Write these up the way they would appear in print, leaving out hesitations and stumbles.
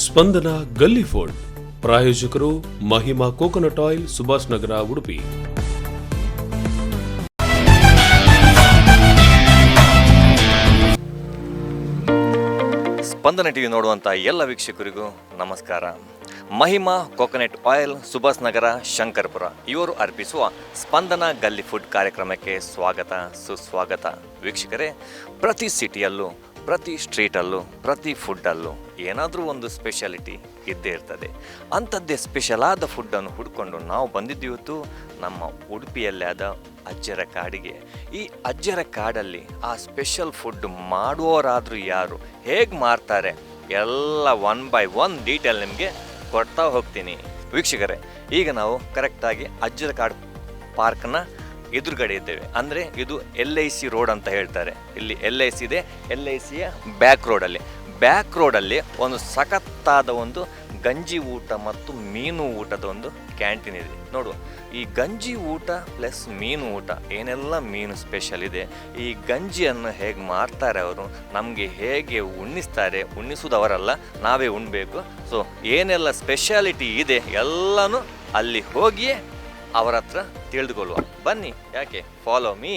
ಸ್ಪಂದನ ಗಲ್ಲಿ ಫುಡ್ ಪ್ರಾಯೋಜಕರು Mahima coconut oil, Subhash ನಗರ, ಉಡುಪಿ. ಸ್ಪಂದನ TV ನೋಡುವಂಥ ಎಲ್ಲ ವೀಕ್ಷಕರಿಗೂ ನಮಸ್ಕಾರ. ಮಹಿಮಾ ಕೋಕೋನಟ್ ಆಯಿಲ್, ಸುಭಾಷ್ ನಗರ, ಶಂಕರಪುರ ಇವರು ಅರ್ಪಿಸುವ ಸ್ಪಂದನ ಗಲ್ಲಿ ಫುಡ್ ಕಾರ್ಯಕ್ರಮಕ್ಕೆ ಸ್ವಾಗತ ಸುಸ್ವಾಗತ. ವೀಕ್ಷಕರೇ, ಪ್ರತಿ ಸಿಟಿಯಲ್ಲೂ, ಪ್ರತಿ ಸ್ಟ್ರೀಟಲ್ಲೂ, ಪ್ರತಿ ಫುಡ್ಡಲ್ಲೂ ಏನಾದರೂ ಒಂದು ಸ್ಪೆಷಾಲಿಟಿ ಇದ್ದೇ ಇರ್ತದೆ. ಅಂಥದ್ದೇ ಸ್ಪೆಷಲ್ ಆದ ಫುಡ್ಡನ್ನು ಹುಡ್ಕೊಂಡು ನಾವು ಬಂದಿದ್ದೀವತ್ತು ನಮ್ಮ ಉಡುಪಿಯಲ್ಲಿ ಆದ ಅಜ್ಜರ ಕಾಡಿಗೆ. ಈ ಅಜ್ಜರ ಕಾಡಲ್ಲಿ ಆ ಸ್ಪೆಷಲ್ ಫುಡ್ ಮಾಡುವವರಾದರೂ ಯಾರು, ಹೇಗೆ ಮಾಡ್ತಾರೆ ಎಲ್ಲ ಒನ್ ಬೈ ಒನ್ ಡೀಟೇಲ್ ನಿಮಗೆ ಕೊಡ್ತಾ ಹೋಗ್ತೀನಿ. ವೀಕ್ಷಕರೇ, ಈಗ ನಾವು ಕರೆಕ್ಟಾಗಿ ಅಜ್ಜರ ಕಾಡು ಪಾರ್ಕ್ನ ಎದುರುಗಡೆ ಇದ್ದೇವೆ. ಅಂದರೆ ಇದು LIC ರೋಡ್ ಅಂತ ಹೇಳ್ತಾರೆ. ಇಲ್ಲಿ LIC ಇದೆ. LICಯ ಬ್ಯಾಕ್ ರೋಡಲ್ಲಿ ಒಂದು ಸಖತ್ತಾದ ಒಂದು ಗಂಜಿ ಊಟ ಮತ್ತು ಮೀನು ಊಟದ ಒಂದು ಕ್ಯಾಂಟೀನ್ ಇದೆ. ನೋಡುವ, ಈ ಗಂಜಿ ಊಟ ಪ್ಲಸ್ ಮೀನು ಊಟ, ಏನೆಲ್ಲ ಮೀನು ಸ್ಪೆಷಲ್ ಇದೆ, ಈ ಗಂಜಿಯನ್ನು ಹೇಗೆ ಮಾಡ್ತಾರೆ ಅವರು, ನಮಗೆ ಹೇಗೆ ಉಣ್ಣಿಸ್ತಾರೆ, ಉಣ್ಣಿಸೋದವರಲ್ಲ, ನಾವೇ ಉಣ್ಬೇಕು. ಸೊ ಏನೆಲ್ಲ ಸ್ಪೆಷಾಲಿಟಿ ಇದೆ ಎಲ್ಲನೂ ಅಲ್ಲಿ ಹೋಗಿಯೇ ಅವರ ಹತ್ರ ತಿಳಿದುಕೊಳ್ಳುವ. ಬನ್ನಿ, ಯಾಕೆ, ಫಾಲೋ ಮೀ.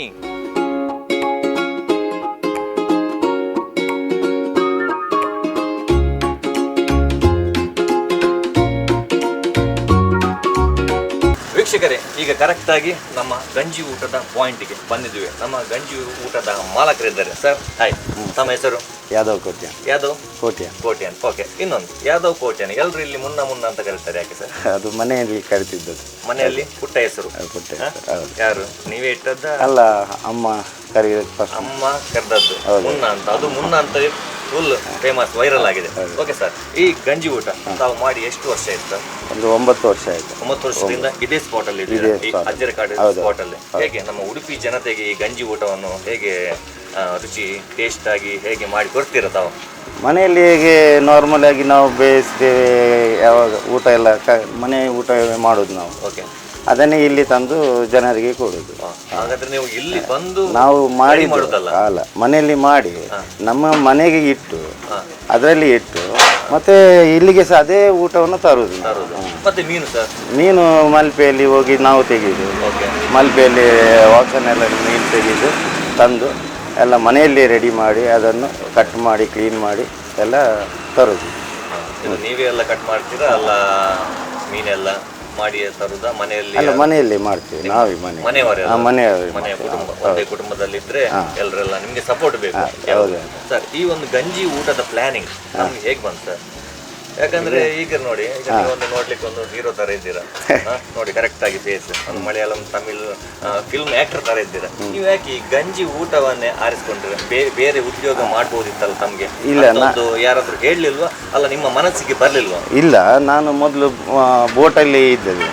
ವೀಕ್ಷಕರೇ, ಈಗ ಕರೆಕ್ಟಾಗಿ ನಮ್ಮ ಗಂಜಿ ಊಟದ ಪಾಯಿಂಟಿಗೆ ಬಂದಿದ್ದೀವಿ. ನಮ್ಮ ಗಂಜಿ ಊಟದ ಮಾಲಕರಿದ್ದಾರೆ. Sir, hi. ತಮ್ಮ ಹೆಸರು? ಯಾದವ್ ಕೋಟ್ಯ. ಯಾದವ್ ಕೋಟ್ಯ. ಓಕೆ. ಇನ್ನೊಂದು ಯಾದವ್ ಕೋಟ್ಯನ್. ಎಲ್ಲರೂ ಇಲ್ಲಿ ಮುನ್ನ ಅಂತ ಕರೀತಾರೆ, ಯಾಕೆ ಸರ್? ಅದು ಮನೆಯಲ್ಲಿ ಕರಿತಿದ್ದದ್ದು. ಮನೆಯಲ್ಲಿ ಪುಟ್ಟ ಹೆಸರು. ಯಾರು, ನೀವೇ ಇಟ್ಟದ್ದ? ಅಲ್ಲ, ಅಮ್ಮ ಅಮ್ಮ ಕರೆದದ್ದು ಮುನ್ನ ಅಂತ. ಅದು ಮುನ್ನ ಅಂತ ಫುಲ್ ಫೇಮಸ್, ವೈರಲ್ ಆಗಿದೆ. ಓಕೆ ಸರ್, ಈ ಗಂಜಿ ಊಟ ತಾವು ಮಾಡಿ ಎಷ್ಟು ವರ್ಷ ಆಯ್ತು ಸರ್? ಒಂದು 9 ವರ್ಷ ಆಯ್ತು. 9 ವರ್ಷದಿಂದ ಇದೇ ಸ್ಪಾಟ್ ಅಲ್ಲಿ ಅಜ್ಜರ ಕಾಡು ಸ್ಪಾಟ್ ಅಲ್ಲಿ. ಹೇಗೆ ನಮ್ಮ ಉಡುಪಿ ಜನತೆಗೆ ಈ ಗಂಜಿ ಊಟವನ್ನು ಹೇಗೆ ರುಚಿ ಟೇಸ್ಟ್ ಆಗಿ ಹೇಗೆ ಮಾಡಿ ಕೊಡ್ತೀರಾ ತಾವು? ಮನೆಯಲ್ಲಿ ಹೇಗೆ ನಾರ್ಮಲ್ ಆಗಿ ನಾವು ಬೇಯಿಸ್ತೇವೆ, ಯಾವಾಗ ಊಟ ಎಲ್ಲ ಮನೆ ಊಟ ಮಾಡೋದು ನಾವು. ಓಕೆ. ಅದನ್ನೇ ಇಲ್ಲಿ ತಂದು ಜನರಿಗೆ ಕೊಡೋದು. ಹಾಗಾದ್ರೆ ನೀವು ಇಲ್ಲಿ ಬಂದು ನಾವು ಮಾಡಿ ಮಾಡೋದಲ್ಲ, ಅಲ್ಲ, ಮನೆಯಲ್ಲಿ ಮಾಡಿ ನಮ್ಮ ಮನೆಗೆ ಇಟ್ಟು ಅದರಲ್ಲಿ ಇಟ್ಟು ಮತ್ತೆ ಇಲ್ಲಿಗೆ ಸಹ ಅದೇ ಊಟವನ್ನು ತರುವುದು. ಮತ್ತೆ ಮೀನು ಸರ್? ಮೀನು ಮಲ್ಪೆಯಲ್ಲಿ ಹೋಗಿ ನಾವು ತೆಗೆಯುದು. ಮಲ್ಪೆಯಲ್ಲಿ ವಾಸನೆ ಎಲ್ಲ ಮೀನು ತೆಗೆದು ತಂದು ಎಲ್ಲ ಮನೆಯಲ್ಲಿ ರೆಡಿ ಮಾಡಿ ಅದನ್ನು ಕಟ್ ಮಾಡಿ ಕ್ಲೀನ್ ಮಾಡಿ ಎಲ್ಲ ತರೋದು. ನೀವೇ ಎಲ್ಲ ಕಟ್ ಮಾಡ್ತೀರಾ ಅಲ್ಲ? ಮೀನೆಲ್ಲ ಮಾಡಿ ತರುದ ಮನೆಯಲ್ಲಿ? ಅಲ್ಲ, ಮನೆಯಲ್ಲಿ ಮಾಡ್ತೀವಿ ನಾವೇ. ಮನೆಯ ಕುಟುಂಬದಲ್ಲಿ ಇದ್ರೆ ಎಲ್ಲರೆಲ್ಲ ನಿಮ್ಗೆ ಸಪೋರ್ಟ್ ಬೇಕು. ಸರ್, ಈ ಒಂದು ಗಂಜಿ ಊಟದ ಪ್ಲಾನಿಂಗ್ ನಮ್ಗೆ ಹೇಗೆ ಬಂತು ಸರ್? ಯಾಕಂದ್ರೆ ಈಗ ನೋಡಿ, ಒಂದು ನೋಡ್ಲಿಕ್ಕೆ ಒಂದು ಹೀರೋ ತರ ಇದ್ದೀರಾ ನೋಡಿ, ಕರೆಕ್ಟ್ ಆಗಿ ಫೇಸ್, ಒಂದು ಮಲಯಾಳಂ ತಮಿಳ್ ಫಿಲ್ಮ್ ಆಕ್ಟರ್ ತರ ಇದ್ದೀರಾ. ನೀವು ಯಾಕೆ ಈ ಗಂಜಿ ಊಟವನ್ನೇ ಆರಿಸ್ಕೊಂಡ್ರೆ? ಬೇರೆ ಉದ್ಯೋಗ ಮಾಡ್ಬೋದಿತ್ತಲ್ಲ ತಮ್ಗೆ? ಇಲ್ಲ, ಯಾರಾದ್ರೂ ಹೇಳಲಿಲ್ವಾ? ಅಲ್ಲ, ನಿಮ್ಮ ಮನಸ್ಸಿಗೆ ಬರ್ಲಿಲ್ವಾ? ಇಲ್ಲ, ನಾನು ಮೊದಲು ಬೋಟಲ್ಲಿ ಇದ್ದದ್ದು,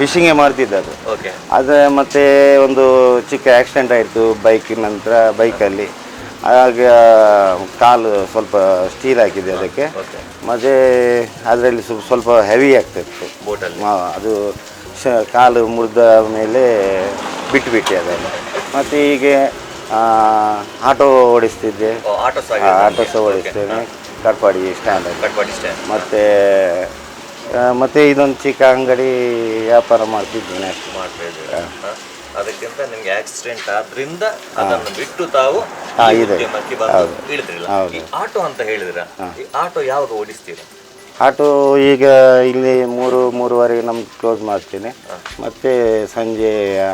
ಫಿಶಿಂಗೇ ಮಾಡ್ತಿದ್ದದ್ದು. ಓಕೆ. ಅದೇ ಮತ್ತೆ ಒಂದು ಚಿಕ್ಕ ಆಕ್ಸಿಡೆಂಟ್ ಆಯಿತು ಬೈಕಲ್ಲಿ. ಆಗ ಕಾಲು ಸ್ವಲ್ಪ ಸ್ಟೀಲ್ ಹಾಕಿದೆ ಅದಕ್ಕೆ. ಮತ್ತು ಅದರಲ್ಲಿ ಸ್ವಲ್ಪ ಹೆವಿ ಆಗ್ತಿತ್ತು ಬೋಟಲ್ಲಿ. ಅದು ಕಾಲು ಮುರಿದ ಮೇಲೆ ಬಿಟ್ಟುಬಿಟ್ಟೆ ಅದನ್ನು. ಮತ್ತು ಹೀಗೆ ಆಟೋ ಓಡಿಸ್ತಿದ್ದೆ. ಆಟೋ ಸಹ ಓಡಿಸ್ತೇನೆ, ಕಟ್ಪಾಡಿ ಸ್ಟ್ಯಾಂಡ್. ಮತ್ತು ಇದೊಂದು ಚಿಕ್ಕ ಅಂಗಡಿ ವ್ಯಾಪಾರ ಮಾಡ್ತಿದ್ದೇನೆ ಅಷ್ಟೇ. ಅದಕ್ಕಿಂತ ನಿಮ್ಗೆ ಆಕ್ಸಿಡೆಂಟ್ ಆದ್ರಿಂದ ಅದನ್ನು ಬಿಟ್ಟು ತಾವು ಉದ್ಯಮಕ್ಕೆ ಬಂದು ಇಳಿದ್ರಿಲ್ಲ. ಈ ಆಟೋ ಅಂತ ಹೇಳಿದ್ರ, ಈ ಆಟೋ ಯಾವಾಗ ಓಡಿಸ್ತೀರಾ? ಆಟೋ ಈಗ ಇಲ್ಲಿ 3-3:30 ನಮ್ಗೆ ಕ್ಲೋಸ್ ಮಾಡ್ತೇನೆ. ಮತ್ತೆ ಸಂಜೆ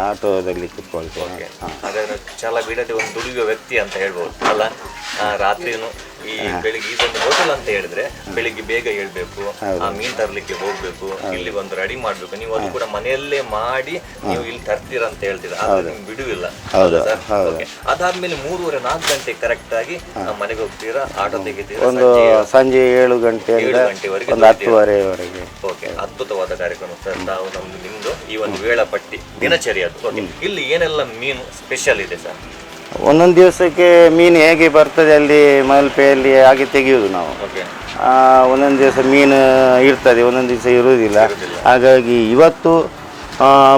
ಆಟೋದಲ್ಲಿ ಕುತ್ಕೊಳ್ತೇನೆ. ಹಾಗಾದ್ರೆ ಛಲ ಬಿಡದೆ ಒಂದು ದುಡಿಯುವ ವ್ಯಕ್ತಿ ಅಂತ ಹೇಳ್ಬೋದು ಅಲ್ಲ? ರಾತ್ರಿನೂ ಈ ಬೆಳಿಗ್ಗೆ ಇದೊಂದು ಹೋಟೆಲ್ ಅಂತ ಹೇಳಿದ್ರೆ ಬೆಳಿಗ್ಗೆ ಬೇಗ ಹೇಳ್ಬೇಕು, ಆ ಮೀನ್ ತರ್ಲಿಕ್ಕೆ ಹೋಗ್ಬೇಕು, ಇಲ್ಲಿ ಒಂದು ರೆಡಿ ಮಾಡ್ಬೇಕು. ನೀವು ಅದು ಕೂಡ ಮನೆಯಲ್ಲೇ ಮಾಡಿ ನೀವು ಇಲ್ಲಿ ತರ್ತೀರಾ ಅಂತ ಹೇಳ್ತೀರಾ, ಆದ್ರೆ ನಿಮ್ಗೆ ಬಿಡುವಿಲ್ಲ. ಅದಾದ್ಮೇಲೆ 3-4 ಗಂಟೆ ಕರೆಕ್ಟ್ ಆಗಿ ಮನೆಗೆ ಹೋಗ್ತೀರಾ, ಆಟೋ ತೆಗಿತೀರಾ. ಒಂದು ಸಂಜೆ 7 ಗಂಟೆವರೆಗೆ 10:30ವರೆಗೆ. ಓಕೆ, ಅದ್ಭುತವಾದ ಕಾರ್ಯಕ್ರಮ ಸರ್. ನಾವು ನಿಮ್ದು ಈ ಒಂದು ವೇಳಾಪಟ್ಟಿ ದಿನಚರಿ ಅದು. ಇಲ್ಲಿ ಏನೆಲ್ಲ ಮೀನು ಸ್ಪೆಷಲ್ ಇದೆ ಸರ್? ಒಂದೊಂದು ದಿವಸಕ್ಕೆ ಮೀನು ಹೇಗೆ ಬರ್ತದೆ ಅಲ್ಲಿ ಮಲ್ಪೆಯಲ್ಲಿ ಹಾಗೆ ತೆಗೆಯುವುದು ನಾವು. ಒಂದೊಂದು ದಿವಸ ಮೀನು ಇರ್ತದೆ, ಒಂದೊಂದು ದಿವಸ ಇರುವುದಿಲ್ಲ. ಹಾಗಾಗಿ ಇವತ್ತು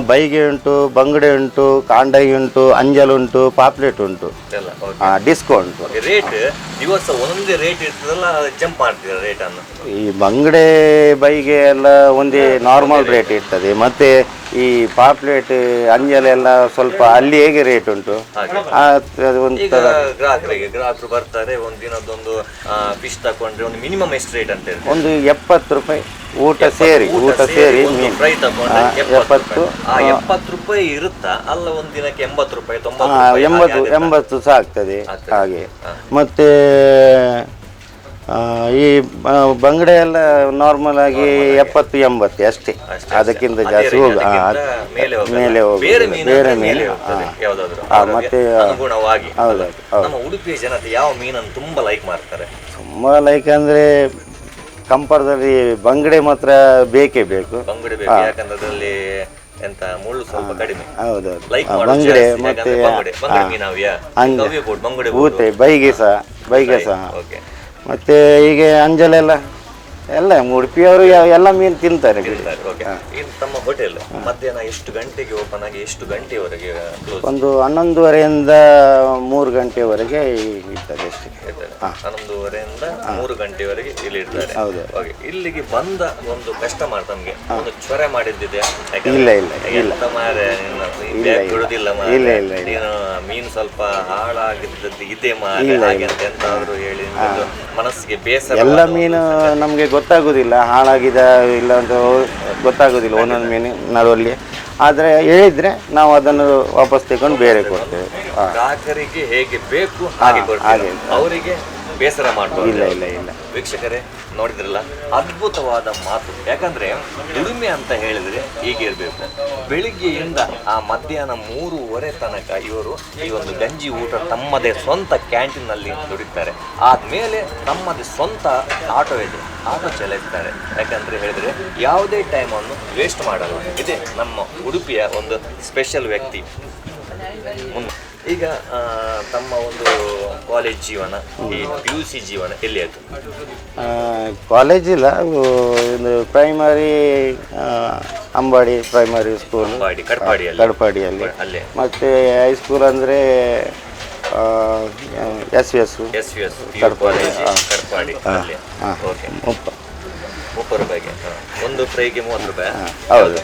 ಬೈಗೆ ಉಂಟು, ಬಂಗುಡೆ ಉಂಟು, ಕಾಂಡೈ ಉಂಟು, ಅಂಜಲ್ ಉಂಟು, ಪಾಪ್ಲೆಟ್ ಉಂಟು, ಡಿಸ್ಕೋ ಉಂಟು. ರೇಟ್ ದಿವಸ ಒಂದೊಂದೇ ರೇಟ್ ಇರ್ತದಲ್ಲ, ಜಂಪ್ ಮಾಡ್ತೀರ ರೇಟ್ ಅನ್ನು? ಈ ಬಂಗುಡೆ ಬೈಗೆ ಎಲ್ಲ ಒಂದೇ ನಾರ್ಮಲ್ ರೇಟ್ ಇರ್ತದೆ. ಮತ್ತೆ ಈ ಪಾಪ್ಲೆಟ್ ಅಂಜಲ್ ಎಲ್ಲ ಸ್ವಲ್ಪ ಅಲ್ಲಿ ಹೇಗೆ ರೇಟ್ ಉಂಟು. ಗ್ರಾಹಕರು ಬರ್ತಾರೆ, ಒಂದು ದಿನದೊಂದು ಫಿಶ್ ತಕೊಂಡ್ರೆ ಒಂದು ಮಿನಿಮಮ್ ಎಷ್ಟು ರೇಟ್ ಅಂತ ಹೇಳಿ? ಒಂದು 70 ರೂಪಾಯಿ ಊಟ ಸೇರಿ ಫ್ರೈ ತಗೊಂಡ್ರೆ 70 ರೂಪಾಯಿ ಇರುತ್ತಾ? ಅಲ್ಲ, ಒಂದು ದಿನಕ್ಕೆ 80 ರೂಪಾಯಿ 80 ಸಹ ಆಗ್ತದೆ ಹಾಗೆ. ಮತ್ತೆ ಈ ಬಂಗಡೆ ಎಲ್ಲ ನಾರ್ಮಲ್ ಆಗಿ 70-80 ಅಷ್ಟೇ, ಅದಕ್ಕಿಂತ ಜಾಸ್ತಿ ಮೇಲೆ ಬೇರೆ ಮೀನು ಮತ್ತೆ ಹೌದೌದು. ನಮ್ಮ ಉಡುಪಿಯ ಜನತೆ ಯಾವ ಮೀನನ್ನು ತುಂಬಾ ಲೈಕ್ ಮಾಡ್ತಾರೆ? ತುಂಬಾ ಲೈಕ್ ಅಂದ್ರೆ ಕಂಪರದಲ್ಲಿ ಬಂಗಡೆ ಮಾತ್ರ ಬೇಕೇ ಬೇಕು. ಬಂಗುಡೆ ಬೇಕು, ಯಾಕಂದ್ರೆ ಅದರಲ್ಲಿ ಎಂತ ಮುಳ್ಳು ಸ್ವಲ್ಪ ಕಡಿಮೆ. ಹೌದೌದು, ಬಂಗುಡೆ ಮತ್ತೆ ಬಂಗುಡೆ ಬೂತೆ ಬೈಗೆ ಸಹ ಮತ್ತೆ ಹೀಗೆ ಅಂಜಲೆಲ್ಲ ಎಲ್ಲ ಉಡುಪಿಯವರು ಎಲ್ಲ ಮೀನು ತಿಂತಾರೆ. ತಮ್ಮ ಹೋಟೆಲ್ ಮಧ್ಯಾಹ್ನ ಎಷ್ಟು ಗಂಟೆಗೆ ಓಪನ್ ಆಗಿ ಎಷ್ಟು ಗಂಟೆವರೆಗೆ? ಒಂದು 11:30ಯಿಂದ 3 ಗಂಟೆವರೆಗೆ ಇರ್ತದೆ ಅಷ್ಟೇ. 11:30ಯಿಂದ 3 ಗಂಟೆವರೆಗೆ ಇಲ್ಲಿ ಇರ್ತಾರೆ. ಹೌದು. ಇಲ್ಲಿಗೆ ಬಂದ ಒಂದು ಕಸ್ಟಮರ್ ತಮ್ಗೆ ಒಂದು ಚೊರೆ ಮಾಡಿದ್ದಿದೆ? ಇಲ್ಲ ನೀನು ಮೀನು ಸ್ವಲ್ಪ ಹಾಳಾಗಿದ್ದದ್ದು ಇದೆ ಹಾಗೆ ಅಂತ ಎಂತಾದ್ರು ಹೇಳಿ ಮನಸ್ಸಿಗೆ ಬೇಸರ? ಎಲ್ಲ ಮೀನು ನಮಗೆ ಗೊತ್ತಾಗೋದಿಲ್ಲ, ಹಾಳಾಗಿದ ಇಲ್ಲ ಅಂತ ಗೊತ್ತಾಗೋದಿಲ್ಲ ಒಂದೊಂದು ಮೀನು ನಡುವಲ್ಲಿ. ಆದರೆ ಹೇಳಿದ್ರೆ ನಾವು ಅದನ್ನು ವಾಪಸ್ ತಗೊಂಡು ಬೇರೆ ಕೊಡ್ತೇವೆ. ಗ್ರಾಹಕರಿಗೆ ಹೇಗೆ ಬೇಕು ಹಾಗೆ ಕೊಡ್ತೇವೆ, ಅವರಿಗೆ ಬೇಸರ ಮಾಡ್ಬೋದು. ಇಲ್ಲ. ವೀಕ್ಷಕರೇ ನೋಡಿದ್ರಲ್ಲ, ಅದ್ಭುತವಾದ ಮಾತು. ಯಾಕಂದ್ರೆ ದುಡಿಮೆ ಅಂತ ಹೇಳಿದ್ರೆ ಹೀಗಿರ್ಬೇಕು. ಬೆಳಿಗ್ಗೆಯಿಂದ ಆ ಮಧ್ಯಾಹ್ನ 3:30 ತನಕ ಇವರು ಈ ಒಂದು ಗಂಜಿ ಊಟ ತಮ್ಮದೇ ಸ್ವಂತ ಕ್ಯಾಂಟೀನ್ನಲ್ಲಿ ದುಡಿತಾರೆ. ಆದ್ಮೇಲೆ ತಮ್ಮದೇ ಸ್ವಂತ ಆಟೋ ಇದೆ, ಆಟೋ ಚಲಾಯಿಸ್ತಾರೆ. ಯಾಕಂದ್ರೆ ಹೇಳಿದ್ರೆ ಯಾವುದೇ ಟೈಮನ್ನು ವೇಸ್ಟ್ ಮಾಡಲ್ಲ. ಇದೆ ನಮ್ಮ ಉಡುಪಿಯ ಒಂದು ಸ್ಪೆಷಲ್ ವ್ಯಕ್ತಿ. ಈಗ ತಮ್ಮ ಒಂದು ಕಾಲೇಜ್ ಜೀವನ, ಈ PUC ಜೀವನ ಎಲ್ಲಿ ಆಯಿತು? ಕಾಲೇಜ್ ಇಲ್ಲ, ಒಂದು ಪ್ರೈಮರಿ ಅಂಬಾಡಿ ಪ್ರೈಮರಿ ಸ್ಕೂಲ್ ಕಡಪಾಡಿಯಲ್ಲಿ. ಮತ್ತೆ ಹೈಸ್ಕೂಲ್ ಅಂದರೆ ಎಸ್ ಕಡಪಾಡಿ. 30 ರೂಪಾಯಿಗೆ ಒಂದು ಫ್ರೈಗೆ 30 ರೂಪಾಯಿ. ಹೌದು.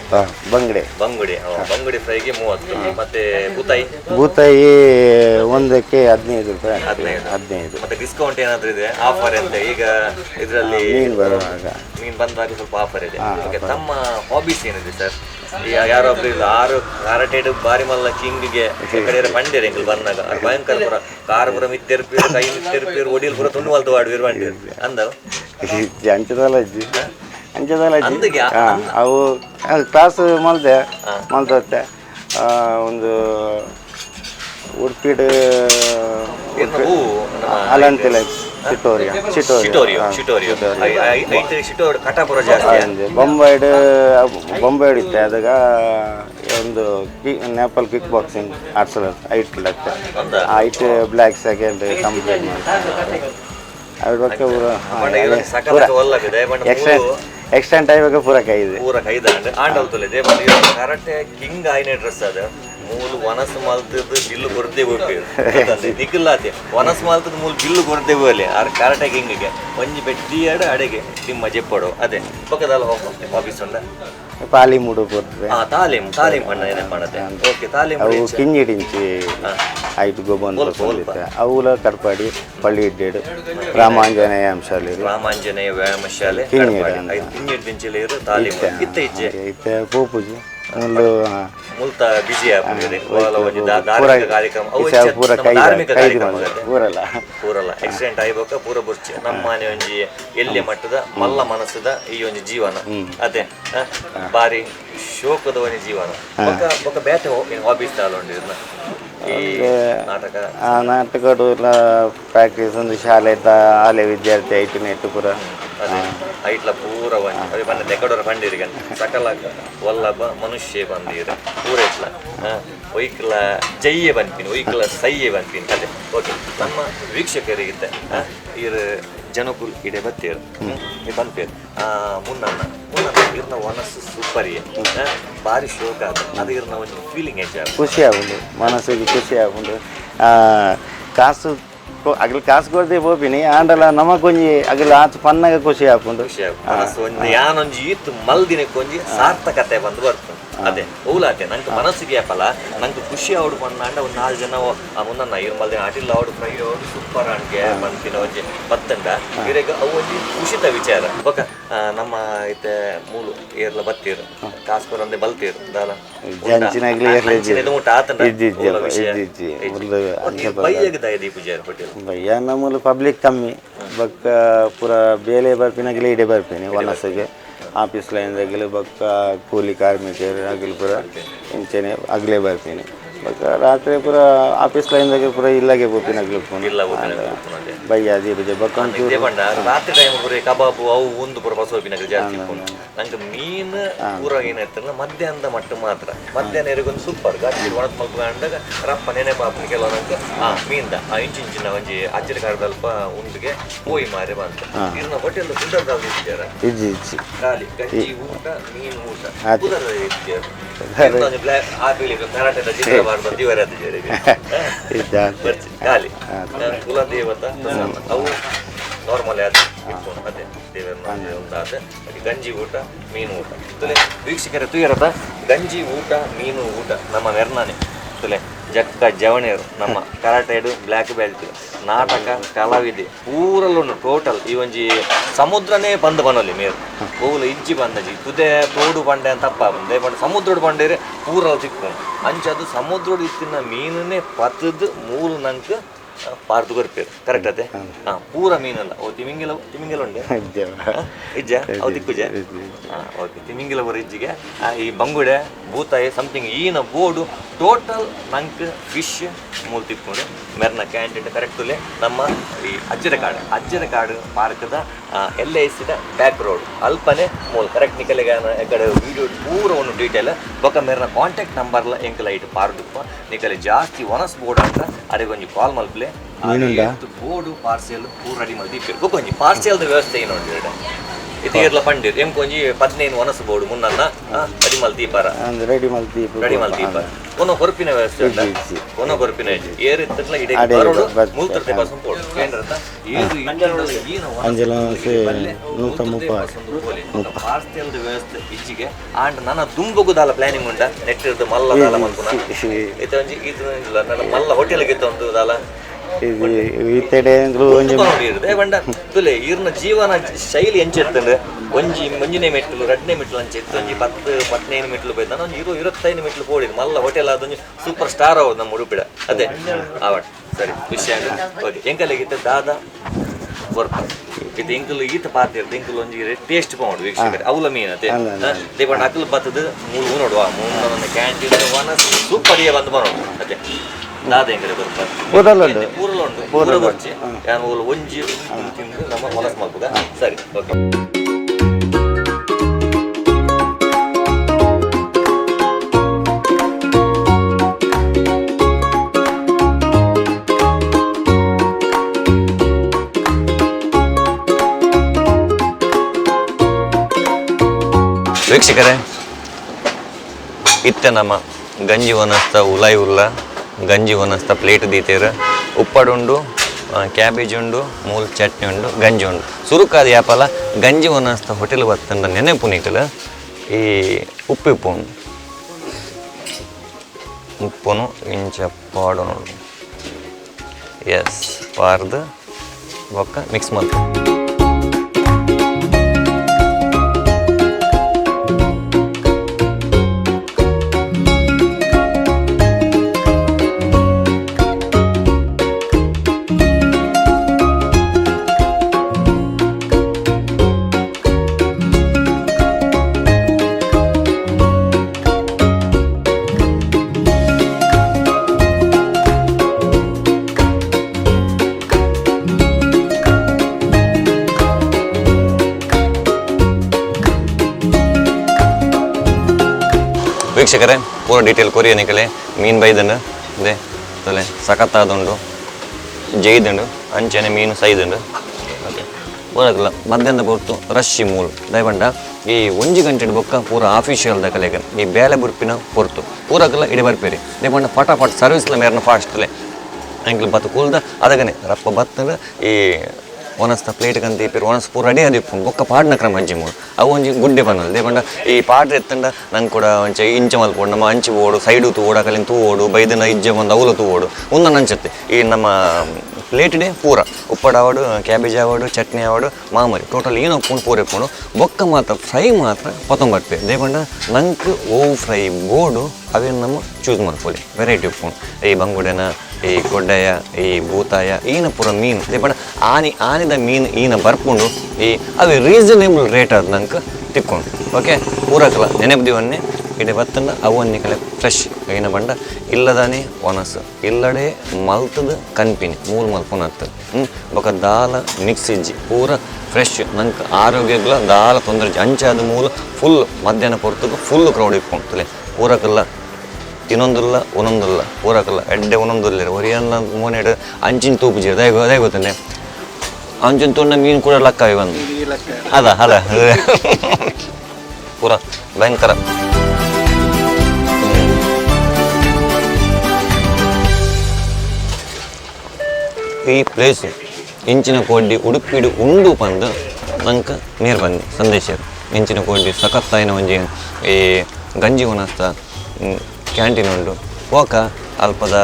ಬಂಗುಡೆ ಫ್ರೈಗೆ 30. ಮತ್ತೆ ಬೂತಾಯಿ ಒಂದಕ್ಕೆ 15 ರೂಪಾಯಿ. 15. ಮತ್ತೆ ಡಿಸ್ಕೌಂಟ್ ಏನಾದ್ರು ಇದೆ, ಆಫರ್ ಅಂತ? ಈಗ ಇದರಲ್ಲಿ ಮೀನು ಬಂದಾಗ ಸ್ವಲ್ಪ ಆಫರ್ ಇದೆ. ತಮ್ಮ ಹಾಬೀಸ್ ಏನಿದೆ ಸರ್? ಈಗ ಯಾರೊಬ್ರು ಇಲ್ಲ ಆರಟೇಡು ಬಾರಿ ಮಲ್ಲ ಕಿಂಗ್ಗೆ ಕಡೆ ಪಂಡೇರು ಎಂಕಲ್ ಬಂದಾಗ ಭಯಂಕರ ಪುರ ಕಾರ್ ಪುರ ಮಿತ್ತೆರ್ಪೀರು ಕೈ ಮಿತ್ತೆರ್ಪೀರು ಒಡಿಲ್ ಪುರ ತುಂಡು ಮಲ್ತು ವಾಡುವೀರು ಪಂಡೇರು ಅಂದವು ಅಂಚದಲ್ಲ ಅವು ಕ್ಲಾಸ್ ಮಲ್ತತ್ತೆ ಒಂದು ಉಡುಪಿಡ್ ಅಲ್ಲಂತಿಲ್ಲ ಬೊಂಬೈ ಇತ್ತೆ ಅದಾಗ ಒಂದು ನೇಪಾಲ್ ಕಿಕ್ ಬಾಕ್ಸಿಂಗ್ ಆಡ್ಸಲ ಐಟ್ ಬ್ಲ್ಯಾಕ್ ಸೆಕೆಂಡ್ ಕಂಪ್ಲೀಟ್ ಮಾಡಿ ಎಕ್ಸ್ಟೆಂಟ್ ಆಯ್ವಾಗ ಪೂರ ಕೈದೆ ಕರೆಕ್ಟ್ ಕಿಂಗ್ ಆಯ್ನೆ ಡ್ರೆಸ್ ಅದ ಮೂಲು ವನಸ್ ಮಾಲ್ತದ್ದು ಬಿಲ್ಲು ಕೊರತೆ ನಿಖಿಲ್ಲಾತೆ ವನಸ್ ಮಾಲ್ತದ ಮೂಲು ಬಿಲ್ಲು ಕೊರತೆ ಹೋಗಲಿ ಆರ್ ಕರೆಕ್ಟಾಗಿ ಹಿಂಗೆ ಒಂಜಿ ಬೆಟ್ಟಿ ಅಡೆಗೆ ನಿಮ್ಮ ಜೆಪ್ಪಡು ಅದೇ ಪಕ್ಕದಲ್ಲ ಹೋಗ್ತೇವೆ ಆಫೀಸ್ ಉಂಡ ತಾಲೀಮ್ ಹುಡುಗ ತಾಲೀಮ್ ಅಣ್ಣ ಏನೇ ಮಾಡುತ್ತೆ. ಓಕೆ, ತಾಲೀಮ್ ಅವು ಕಿಂಜಿಡಿಂಚಿ ಐದು ಗೊಬ್ಬರ ಅವುಲ ಕಡ್ಪಾಡಿ ಪಳ್ಳಿ ಇಡ್ಡೇಡು ರಾಮಾಂಜನೇಯ ವ್ಯಾಯಾಮ ಶಾಲೆ ಕಿಂಜಿಡಿಂಚಲಿ ತಾಲೀಮ್ ಇತ್ತೆ ಪೂಪುಜಿ ಮುಲ್ತ ಬಿಜಿ ಧಾರ್ಮಿಕ ಕಾರ್ಯಕ್ರಮ ಪೂರಲ್ಲ ಎಕ್ಸಿಡೆಂಟ್ ಆಯ್ಬೇಕ ಪೂರ ಬುರ್ಚಿ ನಮ್ಮ ಮನೆ ಒಂಜಿ ಎಲ್ಲಿ ಮಟ್ಟದ ಮಲ್ಲ ಮನಸ್ಸದ ಈ ಒಂದು ಜೀವನ ಅದೇ ಬಾರಿ ಶೋಕದ ಒಂದು ಜೀವನ ಬೊಕ್ಕ ಬೇತೆ ಹಾಬೀಸ್ ತಾಲೊಂಡಿರ್ನ ನಾಟಕ ಪ್ರಾಕ್ಟೀಸ್ ಒಂದು ಶಾಲೆ ಆಲೆ ವಿದ್ಯಾರ್ಥಿ ಐಟಿನ ಇಟ್ಟು ಪೂರ ಐಟ್ಲ ಪೂರ ಬಂದ ತೆಕಡೋರ ಬಂದಿರಿ ಸಕಲ ವಲ್ಲಭ ಮನುಷ್ಯ ಬಂದಿರ ಪೂರ ಇಟ್ಲ ಒಯ್ಕಲ ಜೈಯೇ ಬಂದ್ತೀನಿ ಒಯ್ಕಲ ಸೈಯೇ ಬಂದ್ತೀನಿ ಅದೇ. ಓಕೆ, ನಮ್ಮ ವೀಕ್ಷಕರಿಗಿದ್ದ ಇರು ಜನಕುಲ್ ಇಡೆ ಬತ್ತೇರು ಬಂದ್ಪೇರು ಮುನ್ನಣ್ಣ ಇರ್ನ ಒನಸು ಸೂಪರ್ ಭಾರಿ ಶೋಕ ಅದು ಇರ್ನ ಒಂದು ಫೀಲಿಂಗ್ ಹೆಚ್ಚು ಖುಷಿ ಆಗುಂಡು ಮನಸ್ಸಿಗೆ ಖುಷಿ ಆಗುಂಡು ಕಾಸು ಅಗಲ್ ಕಾಸು ಕೊಡ್ದೆ ಹೋಪಿನಿ ಆಂಡಲ ನಮಗೊಂಜಿ ಅಗಲ್ ಆಚೆ ಪನ್ನಗ ಖುಷಿ ಆಪುಂಡು ಮನಸ್ಸು ಒಂದು ಯಾನೊಂಜಿ ಈತ್ ಮಲ್ದಿನಕ್ಕೊಂಜಿ ಸಾರ್ಥಕತೆ ಬಂದು ಬರ್ತದೆ ಅದೇ ಔಲಾಟೆ ನಂಗೆ ಮನಸ್ಸಿಗೆ ಫಲ ನಂಗೆ ಖುಷಿ ಅವಡು ಬಂದಾಂಡ ಒಂದು 4 ಜನ ಮುನ್ನ ಇರ್ಮಲ್ದಿನ ಆಟಿಲ್ಲ ಅವಡು ಫ್ರೈ ಅವಡು ಸೂಪರ್ ಅನ್ಗೆ ಬಂತಿನ ಒಂಜಿ ಬತ್ತಂಡ ಇವಾಗ ಅವು ಒಂಜಿ ಖುಷಿತ ವಿಚಾರ ಬೊಕ ನಮ್ಮ ಐತೆ ಮೂಲು ಏರ್ಲ ಬತ್ತೀರು ಕಾಸು ಕೊರಂದೆ ಬಲ್ತೀರು ದಾಲ ಊಟ ಆತಂಡ ಬೈಯಾಗದ ಈ ಪೂಜಾರ ಹೋಟೆಲ್ ಭಯ್ಯ ನಮ್ಮಲ್ಲಿ ಪಬ್ಲಿಕ್ ಕಮ್ಮಿ ಬಕ್ಕ ಪೂರ ಬೇಲೆ ಬರ್ಪಿನಾಗಲೇ ಇಡೇ ಬರ್ಪೇನೆ ವನಸಗೆ ಆಫೀಸ್ ಲೈನ್ದಾಗಲಿ ಬಕ್ಕ ಕೂಲಿ ಕಾರ್ಮಿಕರು ಆಗಲಿ ಪೂರ ಇಂಚೆನೆ ಆಗಲೇ ಬರ್ತೀನಿ ಬಕ್ಕ ರಾತ್ರಿ ಪೂರ ಆಫೀಸ್ ಲೈನ್ದಾಗೆ ಪೂರ ಇಲ್ಲಾಗೆ ಬೋಪಿನ ಆಗಲಿ ಫೋನ್ ಭಯ್ಯ ಅದೇ ಬಜೆ ಬಕ್ಕ ರಾತ್ರಿ ಟೈಮ್ ಪೂರ ಕಬಾಬು ಅವು ಒಂದು ಪೂರ ಬಸವಪಿನಾಗ ಜಾಸ್ತಿ ನಂಗೆ ಮೀನು ಪೂರ ಏನಾಯ್ತಲ್ಲ ಮಧ್ಯಾಹ್ನದ ಮಟ್ಟ ಮಾತ್ರ ಮಧ್ಯಾಹ್ನ ಒಂದು ಸೂಪರ್ ಗಾಡಿ ಒಣತ್ ಮಲ್ಕೊಂಡಾಗ ರಪ್ಪ ನೆನೆ ಪಾಪನ ಕೆಲವು ನಂಗೆ ಮೀನ್ದ ಇಂಚಿನ ಒಂಜಿ ಅಜ್ಜರ ಕಾಲದಲ್ಪ ಉಂಡಿಗೆ ಹೋಯಿ ಮಾರಿ ಬಂತ ಇರ್ನ ಹೋಟೆಲ್ ಕುಂದರ್ದಾಗ ಇದ್ದಾರ ಖಾಲಿ ಗಂಜಿ ಊಟ ಮೀನು ಊಟ ಕರಾಟೆದ ಚಿತ್ರಬಾರ್ದು ದಿವರ ಖಾಲಿ ಕುಲದೇವತ ಅವು ನಾರ್ಮಲ್ ಅದೇ ದೇವರ ಗಂಜಿ ಊಟ ಮೀನು ಊಟ ತುಲೆ ವೀಕ್ಷಕರ ತುಯರದ ಗಂಜಿ ಊಟ ಮೀನು ಊಟ ನಮ್ಮ ನೆರ್ನಾನೆ ತುಲೆ ಜಕ್ಕ ಜವಣಿಯರು ನಮ್ಮ ಕರಾಟೆಡು ಬ್ಲ್ಯಾಕ್ ಬೆಲ್ಟ್ ನಾಟಕ ಕಲಾವಿದೆ ಪೂರಲ್ಲುಂಡು ಟೋಟಲ್ ಈ ಒಂಜಿ ಸಮುದ್ರನೇ ಬಂದು ಬನ್ನಲಿ ಮೇರು ಪೂಲ ಇಜ್ಜಿ ಬಂದಜಿ ತುದೆ ತೋಡು ಬಂಡೆ ಅಂತ ತಪ್ಪ ಬಂದೆ ಬಟ್ ಸಮುದ್ರೋಡು ಬಂಡೇರೆ ಪೂರಲ್ಲಿ ಸಿಕ್ಕೊಂಡು ಅಂಚದು ಸಮುದ್ರೋಡು ಇತ್ತಿನ ಮೀನನ್ನೇ ಪತ್ತದು ಮೂರು ನಂಗೆ ಪಾರ್ದು ಬರ್ಪೇರು ಕರೆಕ್ಟ್ ಅದೇ ಪೂರ ಮೀನಲ್ಲ ಓ ತಿಮಿಂಗಿಲ ಉಂಡೆ ಇಜ್ಜ ಅವು ದಿಕ್ಕುಜ ಓಕೆ ತಿಮಿಂಗಿಲ ಬರೋ ಇಜ್ಜಿಗೆ ಈ ಬಂಗುಡೆ ಬೂತಾಯಿ ಸಮಥಿಂಗ್ ಈನ ಬೋರ್ಡು ಟೋಟಲ್ ನಂಗೆ ಫಿಶ್ ಮೂರು ತಿಕ್ಕೊಂಡು ಮೆರ್ನ ಕ್ಯಾಂಟೀನ್ ಕರೆಕ್ಟುಲೆ ನಮ್ಮ ಈ ಅಜ್ಜರ ಕಾಡು ಪಾರ್ಕದ LIC ಬ್ಯಾಕ್ ರೋಡ್ ಅಲ್ಪನೆ ಮೂಲ ಕರೆಕ್ಟ್ ನಿಕಲೆಗೆ ಕಡೆ ವೀಡಿಯೋ ಪೂರ ಒಂದು ಡೀಟೇಲ್ ಬೊಕ್ಕ ಮೇರ್ನ ಕಾಂಟ್ಯಾಕ್ಟ್ ನಂಬರ್ಲ ಎಂಕಲ ಇಟ್ಟು ಪಾರ್ದುಪ್ಪ ನಿಕಲೆ ಜಾಸ್ತಿ ಒನಸ್ ಬೋರ್ಡ್ ಅಂತ ಅದಕ್ಕೊಂದು ಕಾಲ್ ಮಲ್ಪಲೆ ಬೋರ್ಡು ಪಾರ್ಸೆಲ್ ಪೂರ ರೆಡಿ ಮಾಡಿ ದೀಪಿರು ಬೊಕ್ಕೊಂಜಿ ಪಾರ್ಸೆಲ್ದ ವ್ಯವಸ್ಥೆ ಏನು ನೋಡಿ ಇದು ಇರ್ಲ ಪಂಡಿರ್ ಎಂಕೊಂಜಿ 15 ಒನಸು ಬೋರ್ಡು ಮುನ್ನ ರೆಡಿ ಮಲ್ ದೀಪಾರ ರೆಡಿ ಮಲ್ ದೀಪ ಕೊನೋ ಕೊರಪಿನ ವ್ಯವಸ್ಥೆ ಉಂಟು ಕೊನೋ ಕೊರಪಿನ ಏರ್ ಇತ್ತಲ್ಲ ಇಡೀ ಬರೋಡು ಮೂಲ್ತರ್ತೆ ಬಸ್ ಪೋಡು ಕೇಂದ್ರದ ಏರು ಇಂಜಲ ಪಾರ್ಸೆಲ್ದ ವ್ಯವಸ್ಥೆ ಇಚ್ಚಿಗೆ ಆಂಡ್ ನನ್ನ ದುಂಬಗುದಾಲ ಪ್ಲಾನಿಂಗ್ ಉಂಟ ನೆಟ್ ಇರ್ದು ಮಲ್ಲ ದಾಲ ಮಲ್ಪುನ ಇತ್ತೊಂಜಿ ಇದು ನನ್ನ ಮಲ್ಲ ಹೋಟೆಲ್ಗೆ ಇತ್ತ ಒಂದು ದಾಲ ಈರ್ನ ಜೀವನ ಶೈಲಿ ಎಂಚಿರ್ತಂದ್ರೆ ಒಂಜಿನೇ ಮೆಟ್ಲು 2ನೇ ಮೆಟ್ಲು ಅಂಚೆ ಒಂಜಿ 10-15 ಮೆಟ್ಲು ಬೈದ ನಾನು 25 ಮೆಟ್ಲು ಪೋಡಿದ್ದು ಮಲ್ಲ ಹೋಟೆಲ್ ಅದೊಂದು ಸೂಪರ್ ಸ್ಟಾರ್ ಹೌದು ನಮ್ಮ ಉಡುಪಿಡ ಅದೇ ಆವಟ್ ಸರಿ ವಿಷಯ ಓಕೆ ಎಂಕಲೆಗಿತ್ತ ದಾದ ವರ್ಕ್ ಇದು ಎಂಕಲು ಈತ ಪಾತ್ರ ಇರ್ತದೆ ಎಂಕಲು ಒಂಜಿ ಟೇಸ್ಟ್ ಪೌಂಡ್ ವೀಕ್ಷಕರು ಅವಲ ಮೀನು ಅದೇ ದೇಪಂಡ ಅಕ್ಕಲು ಬತ್ತದ ಮೂಲು ನೋಡುವ ಮೂಲ ಕ್ಯಾಂಟೀನ್ ಸೂಪರ್ ಬಂದು ಬರೋದು ಅದೇ ದಾದೆಂಗರೆ ಬರ್ತಾರೆ ಪೂರ ಬರ್ಚಿ ನಾನು ಒಂಜಿ ತಿಂದು ನಮ್ಮ ಹೊಲಸು ಮಾಡ್ಬೋದಾ ಸರಿ ಓಕೆ ವೀಕ್ಷಕರೇ ಇತ್ತೆ ನಮ್ಮ ಗಂಜಿ ವನಸ್ತ ಉಲಾಯಿ ಉಲ್ಲ ಗಂಜಿ ಒನಸ್ತ ಪ್ಲೇಟ್ ದೀತೇರು ಉಪ್ಪಡುಂಡು ಕ್ಯಾಬೇಜ್ ಉಂಡು ಮೂಲ ಚಟ್ನಿ ಉಂಡು ಗಂಜಿ ಉಂಡು ಸುರುಕಾದ ಯಾಪಲ ಗಂಜಿ ಒನಸ್ತ ಹೋಟೆಲ್ ಬರ್ತಂಡ ನೆನೆಪು ನಿಕಲು ಈ ಉಪ್ಪು ಉಪ್ಪುನು ಇಂಚ ಪಾಡು ನೋಡು ಎಸ್ ಪಾರ್ದು ಬೊಕ್ಕ ಮಿಕ್ಸ್ ಮಾಡ್ತು ವೀಕ್ಷಕರೇ ಪೂರ ಡೀಟೇಲ್ ಕೊರಿಯ ನಿಕಲೆ ಮೀನು ಬೈದಂಡು ಅದೇ ತಲೆ ಸಖತ್ತಾದುಂಡು ಜೈದುಂಡು ಅಂಚೆನೆ ಮೀನು ಸೈದುಂಡು ಓಕೆ ಪೂರಕ್ಲ ಮಧ್ಯಾಹ್ನ ಹೊರ್ತು ರಶ್ಶಿ ಮೂಲು ದಯಪಂಡ ಈ 1 ಗಂಟೆ ಬೊಕ್ಕ ಪೂರ ಆಫೀಷಿಯಲ್ದ ಕಲೆಗೆ ಈ ಬೇಲೆ ಬುರ್ಪಿನ ಹೊರ್ತು ಪೂರಕ್ಕೆಲ್ಲ ಇಡಿ ಬರ್ಪೇರಿ ದಯಪಂಡ ಫಟಾಫಟ್ ಸರ್ವಿಸ್ಲ ಮೇರ್ನ ಫಾಸ್ಟ್ಲೆ ಅಂಕಲ್ ಬತ್ತು ಕೂಲ್ದ ಅದಗನೆ ರಪ್ಪ ಬತ್ತಂದ್ರೆ ಈ ಒನಸ್ತ ಪ್ಲೇಟ್ ಕಂತ ಇಪ್ಪಿರು ಒನಸ್ ಪೂರ ರೆಡಿ ಆದಿಪ್ಪು ಬೊಕ್ಕ ಪಾಡ್ನ ಕ್ರಮ ಅಜ್ಜಿ ಮೂರು ಅವು ಒಂಜಿ ಗುಡ್ಡೆ ಬನ್ನಲ್ ದೇಪಂಡ ಈ ಪಾಡ್ರೆ ಎತ್ತಂಡ ನಂಗೆ ಕೂಡ ಒಂಚೆ ಇಂಚ ಮಲ್ಪೋಡು ನಮ್ಮ ಅಂಚಿ ಓಡು ಸೈಡು ತೂ ಓಡಕಲಿಂಗ್ ತೂ ಓಡು ಬೈದನ ಇಜ್ಜೆ ಒಂದು ಅವಲು ತೂ ಓಡು ಒಂದೊಂದು ಅಂಚತ್ತೆ ಈ ನಮ್ಮ ಪ್ಲೇಟ್ ಡೇ ಪೂರ ಉಪ್ಪಡ ಆವಾಡು ಕ್ಯಾಬೇಜ್ ಆವಾಡು ಚಟ್ನಿ ಆವಾಡು ಮಾಮೂಲಿ ಟೋಟಲ್ ಏನು ಉಪ್ಪು ಪೂರ ಇಪ್ಪುಂಡು ಬೊಕ್ಕ ಮಾತ್ರ ಫ್ರೈ ಮಾತ್ರ ಪತ್ತೊಂಬರ್ಪೆ ದೇಪಂಡ ನಂಗೆ ಓವು ಫ್ರೈ ಬೋರ್ಡು ಅವೇನು ನಮ್ಮ ಚೂಸ್ ಮಾಡ್ಕೊಳ್ಳಿ ವೆರೈಟಿ ಉಪ್ಪುಂಡು ಈ ಬಂಗುಡೆನ ಈ ಕೊಡ್ಡಾಯ ಈ ಭೂತಾಯ ಈನ ಪೂರ ಮೀನು ದೇಪಂಡ ಆನಿದ ಮೀನು ಈನ ಬರ್ಪುಂಡು ಈ ಅವು ರೀಸನೇಬಲ್ ರೇಟ್ ಅದು ನಂಗೆ ತಿಕ್ಕೊಂಡು ಓಕೆ ಪೂರಕಲ ನೆನೆಬ್ದಿವನ್ನೇ ಇಡೆ ಬತ್ತಂಡ ಅವನ್ನಿ ಕಲೆ ಫ್ರೆಶ್ ಏನ ಬಂಡ ಇಲ್ಲದಾನೆ ಒನಸು ಇಲ್ಲಡೆ ಮಲ್ತದ ಕನ್ಪಿನಿ ಮೂಲು ಮಲ್ಪುನತ್ತು ಬೊಕ ದಾಲ ಮಿಕ್ಸ್ ಇಜ್ಜಿ ಪೂರ ಫ್ರೆಶ್ ನಂಗೆ ಆರೋಗ್ಯಗಳ ದಾಲ ತೊಂದರೆ ಅಂಚಾದ ಮೂಲ ಫುಲ್ ಮಧ್ಯಾಹ್ನ ಪೊರ್ತಕ್ಕೆ ಫುಲ್ ಕ್ರೌಡ್ ಇಟ್ಕೊಂತಲೆ ಪೂರಕಲ್ಲ ತಿನ್ನೊಂದಿಲ್ಲ ಒಂದೊಂದಿಲ್ಲ ಪೂರಕಲ್ಲ ಎಡ್ಡೆ ಒಂದೊಂದಿಲ್ಲ ಒರಿಯನ್ನ ಮೋನೆಡು ಅಂಚಿನ ತೂಪು ಜೀರ ಅದೇ ಗೊತ್ತಂಡೆ ಅಂಚಿನ ತುಂಡ ಮೀನು ಕೂಡ ಲಕ್ಕವೆ ಬಂದು ಅದ ಪೂರ ಭಯಂಕರ ಈ ಪ್ಲೇಸ್ ಇಂಚಿನ ಕೋಡ್ಡಿ ಉಡುಪಿಡು ಉಂಡು ಬಂದು ನಂಗೆ ನೀರು ಬಂದು ಸಂದೇಶ ಇಂಚಿನ ಕೋಡ್ಡಿ ಸಖತ್ತಾಯಿನ ಒಂಜಿ ಈ ಗಂಜಿ ಉನಸ್ತ ಕ್ಯಾಂಟೀನ್ ಉಂಡು ಹೋಕ ಅಲ್ಪದ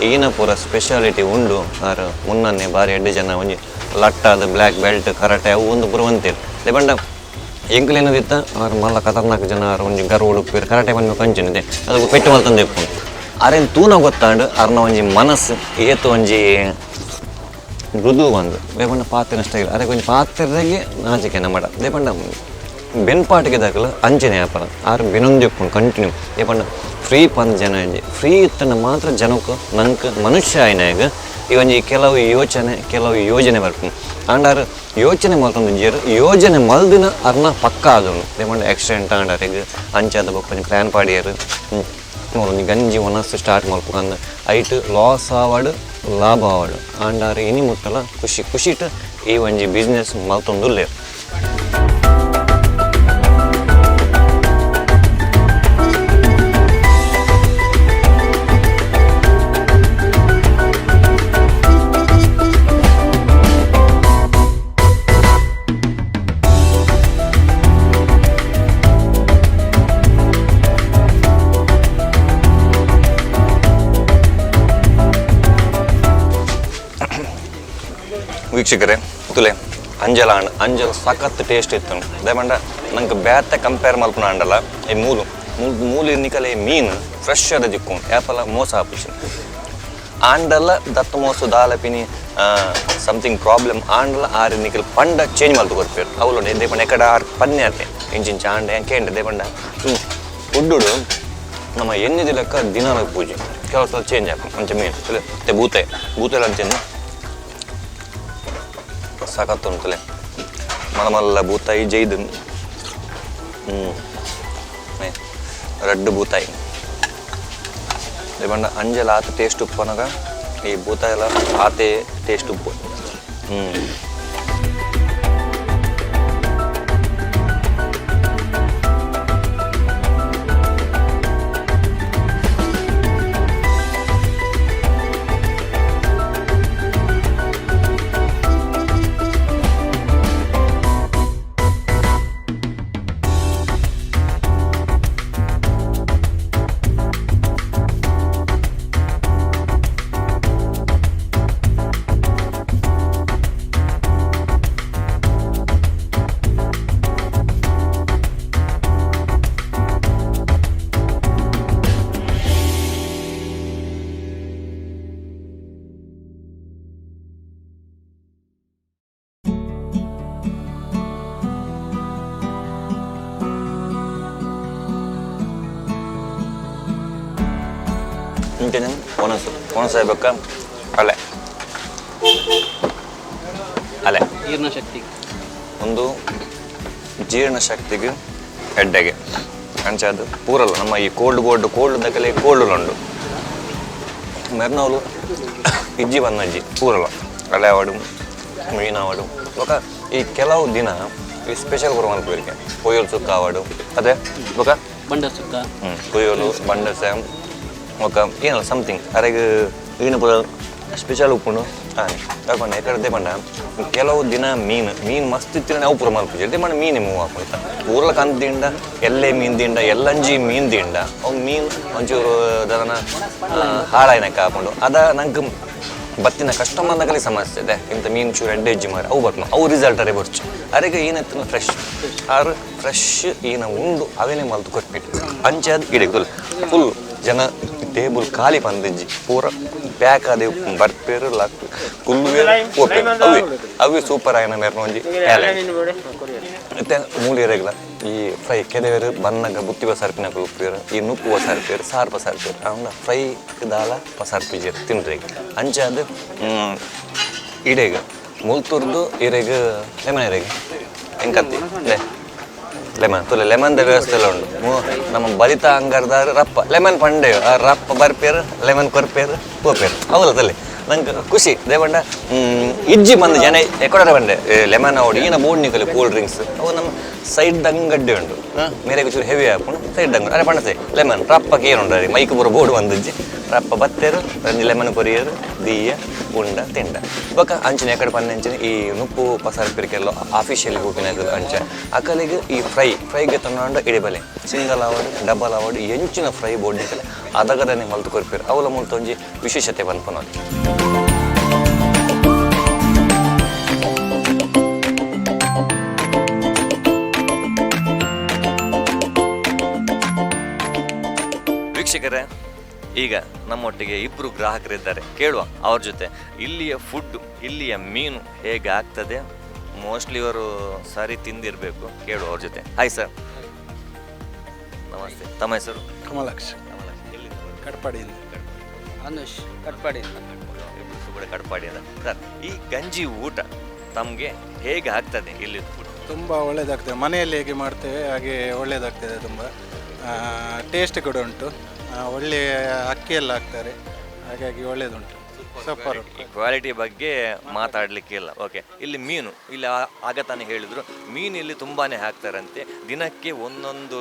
ಈನ ಪೂರ ಸ್ಪೆಷಾಲಿಟಿ ಉಂಡು ಆರು ಮುನ್ನನ್ನೇ ಬಾರಿ 2 ಜನ ಒಂಜಿ ಲಟ್ಟಾದ ಬ್ಲ್ಯಾಕ್ ಬೆಲ್ಟ್ ಕರಾಟೆ ಅವು ಒಂದು ಪೂರ ಒಂತೀರು ಲೇಬಂಡ ಎಂಕ್ಲೇನದಿತ್ತ ಅವ್ರು ಮಲ್ಲ 14 ಜನ ಆರು ಒಂಜಿ ಗರು ಉಡುಪಿರು ಕರಾಟೆ ಬಂದು ಕಂಚಿನಿದೆ ಅದು ಪೆಟ್ಟು ಮಲ್ತಂದು ಇಪ್ಪು ಅರೇನು ತೂನ ಗೊತ್ತಾಂಡು ಅರ್ನ ಒಂಜಿ ಮನಸ್ಸು ಏತು ಒಂಜಿ ಮೃದು ಬಂದು ಬೇಪಂಡ ಪಾತ್ರೆ ಸ್ಟೈಲ್ ಅದೇ ಕೊಂಚ ಪಾತ್ರೆಗೆ ನಾಚಿಕೆ ನಮ್ಮಡ ಬೇಪಂಡ ಬೆನ್ಪಾಟಿಗೆ ದಾಖಲು ಅಂಚನೆ ವ್ಯಾಪಾರ ಆರು ಬೆನೊಂದು ಇಪ್ಪು ಕಂಟಿನ್ಯೂ ಬೇಪಂಡ ಫ್ರೀ ಪಂದ್ ಜನ ಅಂಜಿ ಫ್ರೀ ಇತ್ತಂಡ ಮಾತ್ರ ಜನಕ್ಕೆ ನಂಗೆ ಮನುಷ್ಯ ಆಯ್ನಾಗ ಈ ಒಂಜಿ ಕೆಲವು ಯೋಜನೆ ಬರ್ಪು ಆಂಡಾರು ಯೋಚನೆ ಮಾಡ್ಕೊಂಡು ಜೇರು ಯೋಜನೆ ಮಲ್ದಿನ ಅರ್ನ ಪಕ್ಕ ಆದನು ಬೇಪಂಡ ಆಕ್ಸಿಡೆಂಟ್ ಆಂಡಾರಿಗೆ ಅಂಚಾದ ಬೊಕ್ಕ ಪ್ಲ್ಯಾನ್ ಪಾಡಿಯರು ಒಂದು ಗಂಜಿ ಒನಸ್ಸು ಸ್ಟಾರ್ಟ್ ಮಾಡ್ಬೇಕಂದು ಐಟು ಲಾಸ್ ಆವಾಡು ಲಾಭ ಆವಾಡು ಆಂಡಾರು ಇನಿ ಮುಟ್ಟಲ್ಲ ಖುಷಿಟ್ಟು ಈ ಒಂಜಿ ಬಿಸ್ನೆಸ್ ಮಲ್ತೊಂದುಲ್ಲೇರು ವೀಕ್ಷಕರೇ ತುಲೆ ಅಂಜಲ ಸಖತ್ ಟೇಸ್ಟ್ ಇತ್ತು ದಯಮಾಡ ನಂಗೆ ಬ್ಯಾತೆ ಕಂಪೇರ್ ಮಲ್ಪನ ಅಂಡಲ್ಲ ಈ ಮೂಲು ನಿಕಲೆ ಮೀನು ಫ್ರೆಶ್ ಅದ ದಿಕ್ಕು ಯಾಪಲ್ಲ ಮೋಸ ಆಪಿಸಿ ಆಂಡಲ್ಲ ದತ್ತ ಮೋಸ ದಾಲಪಿನಿ ಸಮಥಿಂಗ್ ಪ್ರಾಬ್ಲಮ್ ಆಂಡಲ್ಲ ಆರು ನಿಕಲ್ ಪಂಡ ಚೇಂಜ್ ಮಲ್ತು ಕೊಡ್ಪೇರು ಅವಳು ದೇಪಂಡ ಎಕಡೆ ಆರು ಪನ್ನೆ ಆತೆ ಇಂಚಿಂಚ ಆಂಡೆ ಕೇಂಡೆ ದೇಪಂಡ ಉಡ್ಡುಡು ನಮ್ಮ ಎನ್ನಿದ ಲೆಕ್ಕ ದಿನಾಲ ಪೂಜೆ ಕೆಲವು ಸಲ ಚೇಂಜ್ ಆಪ ಅಂಚ ಮೀನು ಬೂತೆಲ್ಲ ಅಂಚೆಂದು ಸಾಕತ್ತು ಉಂಟಲೆ ಮಲಮಲ್ಲ ಬೂತಾಯಿ ಜೈದು ರಡ್ಡು ಬೂತಾಯಿ లేకుండా అంజల ఆత టేస్ట్ ఉప్పు అనగా ఈ బూతాయిల ఆతే టేస్ట్ ఉప్పు. ఇంకేం కొనసాగక ಅಲೆ ಅಲೆ ಒಂದು ಜೀರ್ಣಶಕ್ತಿಗೆ ಎಡ್ಡೆಗೆ ಅಂಚದು ಪೂರಲ್ಲ ನಮ್ಮ ಈ ಕೋಲ್ಡ್ ದಕ್ಕಲೆ ಕೋಲ್ಡ್ ಉಂಡು ಮೆರ್ನವಲು ಇಜ್ಜಿ ಬನ್ನಜ್ಜಿ ಪೂರಲ್ಲ ಅಲೆ ಆವಡು ಮೀನು ಆವಡು ఒక ಈ ಕೆಲವು ದಿನ ಈ ಸ್ಪೆಷಲ್ ಕೊರ ಮಲ್ಪೇರಿಗೆ ಕೊಯ್ಯಲು ಸುಕ್ಕ ಆವಾಡು ಅದೇ ಬೊಕ ಬಂಡ ಸುಕ್ಕ ಕೊಯ್ಯಲು ಬಂಡ ಸ್ಯಾಮ್ ఒక ಏನಲ್ಲ ಸಮಥಿಂಗ್ ಅರೆಗೆ ಏನು ಪುರ ಸ್ಪೆಷಲ್ ಉಪ್ಪುಂಡು ಹಾಂ ತಗೊಂಡೆ ಕಡೆ ಬಂಡ ಕೆಲವು ದಿನ ಮೀನು ಮಸ್ತ್ ಇತ್ತಿನ ನಾವು ಪುರ ಮಲ್ಪಿದ್ದೆ ಬಂಡ ಮೀನು ಮೂವ್ ಹಾಕೊಂತ ಊರ್ಲ ಕಂತ ದಿಂಡ ಎಲ್ಲೆ ಮೀನು ದಿಂಡ ಎಲ್ಲಂಜಿ ಮೀನು ದಿಂಡ ಅವು ಮೀನು ಒಂಚೂರು ಅದನ್ನ ಹಾಳಾಯ್ನಕ್ಕೆ ಹಾಕೊಂಡು ಅದ ನಂಗೆ ಬತ್ತಿನ ಕಸ್ಟಮರ್ನಾಗಲಿ ಸಮಸ್ಯೆ ಇದೆ ಇಂಥ ಮೀನು ಚೂರು ಎಡ್ಡೆ ಹೆಜ್ಜೆ ಮಾರಿ ಅವು ಬರ್ತಾವೆ ಅವು ರಿಸಲ್ಟ್ ಅರೇ ಬರ್ಚು ಅರೆಗೆ ಏನತ್ತಿನ ಫ್ರೆಶ್ ಆರು ಫ್ರೆಶ್ ಏನ ಉಂಡು ಅವೇನೇ ಮಲ್ತು ಕೊಟ್ಬಿಟ್ಟು ಅಂಚಾದ ಇಡೀ ಫುಲ್ ಜನ ಟೇಬಲ್ ಖಾಲಿ ಬಂದಿಜ್ಜಿ ಪೂರ ಪ್ಯಾಕ್ ಅದೇ ಬರ್ಪೇರು ಲಾಕ್ ಕುಲ್ಲು ಅವೇ ಸೂಪರ್ ಆಯ್ನ ಮೇರ್ನೊಂಜಿ ಮತ್ತೆ ಮೂಲಿಯರೆಗ್ಲ ಈ ಫ್ರೈ ಕೆದವೇರು ಬನ್ನಗ ಬುತ್ತಿ ಬಸಾರ್ಪಿನ ಉಪ್ಪೇರು ಈ ನುಪ್ಪು ಬಸಾರ್ಪೇರು ಸಾರು ಬಸಾರ್ಪೇರು ಅವನ್ನ ಫ್ರೈ ದಾಲ ಬಸಾರ್ಪಿಜೀರು ತಿನ್ರಿಗೆ ಅಂಚಾದ ಇಡೇಗ ಮುಲ್ತುರ್ದು ಇರೆಗೆ ಲೆಮನ್ ಇರೆಗೆ ಹೆಂಗತ್ತಿ ಲೆಮನ್ ತುಲೆ ಲೆಮನ್ದ ವ್ಯವಸ್ಥೆ ಎಲ್ಲ ಉಂಟು ನಮ್ಮ ಬಲಿತ ಅಂಗರ್ದಾರ ರಪ್ಪ ಲೆಮನ್ ಪಂಡೆ ಆ ರಪ್ಪ ಬರ್ಪೇರು ಲೆಮನ್ ಕೊರ್ಪೇರು ಪೋಪೇರು ಅವಲ್ಲ ತಲೆ ನಂಗೆ ಖುಷಿ ದೇವಂಡ ಇಜ್ಜಿ ಬಂದು ಜನ ಎಕೊಡರೆ ಬಂಡೆ ಲೆಮನ್ ಅವಡಿ ಈನ ಬೋರ್ಡ್ ನಿಕಲಿ ಕೂಲ್ ಡ್ರಿಂಕ್ಸ್ ಅವು ನಮ್ಮ ಸೈಡ್ ಗಡ್ಡೆ ಉಂಟು ಮೇರೆಗೆ ಚೂರು ಹೆವಿ ಹಾಕೊಂಡು ಸೈಡ್ ದಂಗ ಅರೆ ಪಂಡಸೆ ಲೆಮನ್ ರಪ್ಪಕ್ಕೆ ಏನುಂಡು ರೀ ಮೈಕ್ ಬರೋ ಬೋರ್ಡ್ ಬಂದಿಜ್ಜಿ ರಪ್ಪ ಬತ್ತೇರು ರಂಜಿ ಲೆಮನ್ ಕೊರಿಯರು ದೀಯ ಉಂಡ ತಿಂಡ ಇವಾಗ ಅಂಚಿನ ಎಕಡೆ ಪನ್ನೆ ಅಂಚಿನ ಈ ನುಪ್ಪು ಪಸಾರ್ಪಿರಿಕೆಲ್ಲ ಆಫೀಷಿಯಲಿ ಹೋಗಿನ ಅಂಚ ಅಕಲಿಗೆ ಈ ಫ್ರೈಗೆ ತಂಡ ಇಡಿಬಲೆ ಸಿಂಗಲ್ ಅವಾರ್ಡ್ ಡಬಲ್ ಅವಾರ್ಡ್ ಎಂಚಿನ ಫ್ರೈ ಬೋರ್ಡ್ ನಿಕಲೆ ಅದಗದನೆ ಮಲ್ತು ಕೊರ್ಪೇರು ಅವಲ ಮುಲ್ತೊಂಜಿ ವಿಶೇಷತೆ ಬಂದ್ಪನೋದು ವೀಕ್ಷಕರೇ ಈಗ ನಮ್ಮೊಟ್ಟಿಗೆ ಇಬ್ಬರು ಗ್ರಾಹಕರಿದ್ದಾರೆ ಕೇಳುವ ಅವ್ರ ಜೊತೆ ಇಲ್ಲಿಯ ಫುಡ್ ಇಲ್ಲಿಯ ಮೀನು ಹೇಗೆ ಆಗ್ತದೆ ಮೋಸ್ಟ್ಲಿ ಇವರು ಸರಿ ತಿಂದಿರಬೇಕು ಕೇಳುವ ಅವ್ರ ಜೊತೆ ಹಾಯ್ ಸರ್ ನಮಸ್ತೆ ತಮ್ಮ ಹೆಸರು ಕಮಲಾಕ್ಷ ಕಟ್ಪಾಡಿಯಿಂದ ಅನುಷ್ ಕಟ್ಪಾಡಿಯಿಂದ ಕೂಡ ಕಟ್ಪಾಡಿಯಿಂದ ಸರ್ ಈ ಗಂಜಿ ಊಟ ತಮಗೆ ಹೇಗೆ ಆಗ್ತದೆ ಇಲ್ಲಿ ಫುಡ್ ತುಂಬ ಒಳ್ಳೆಯದಾಗ್ತದೆ ಮನೆಯಲ್ಲಿ ಹೇಗೆ ಮಾಡ್ತೇವೆ ಹಾಗೆ ಒಳ್ಳೆಯದಾಗ್ತದೆ ತುಂಬ ಟೇಸ್ಟ್ ಕೂಡ ಉಂಟು ಒಳ್ಳೆಯ ಅಕ್ಕಿ ಎಲ್ಲ ಹಾಕ್ತಾರೆ ಹಾಗಾಗಿ ಒಳ್ಳೆಯದುಂಟು ಸೂಪರ್ ಕ್ವಾಲಿಟಿ ಬಗ್ಗೆ ಮಾತಾಡಲಿಕ್ಕೆ ಇಲ್ಲ ಓಕೆ ಇಲ್ಲಿ ಮೀನು ಇಲ್ಲಿ ಆಗತಾನೆ ಹೇಳಿದ್ರು ಮೀನು ಇಲ್ಲಿ ತುಂಬಾನೇ ಹಾಕ್ತಾರಂತೆ ದಿನಕ್ಕೆ ಒಂದೊಂದು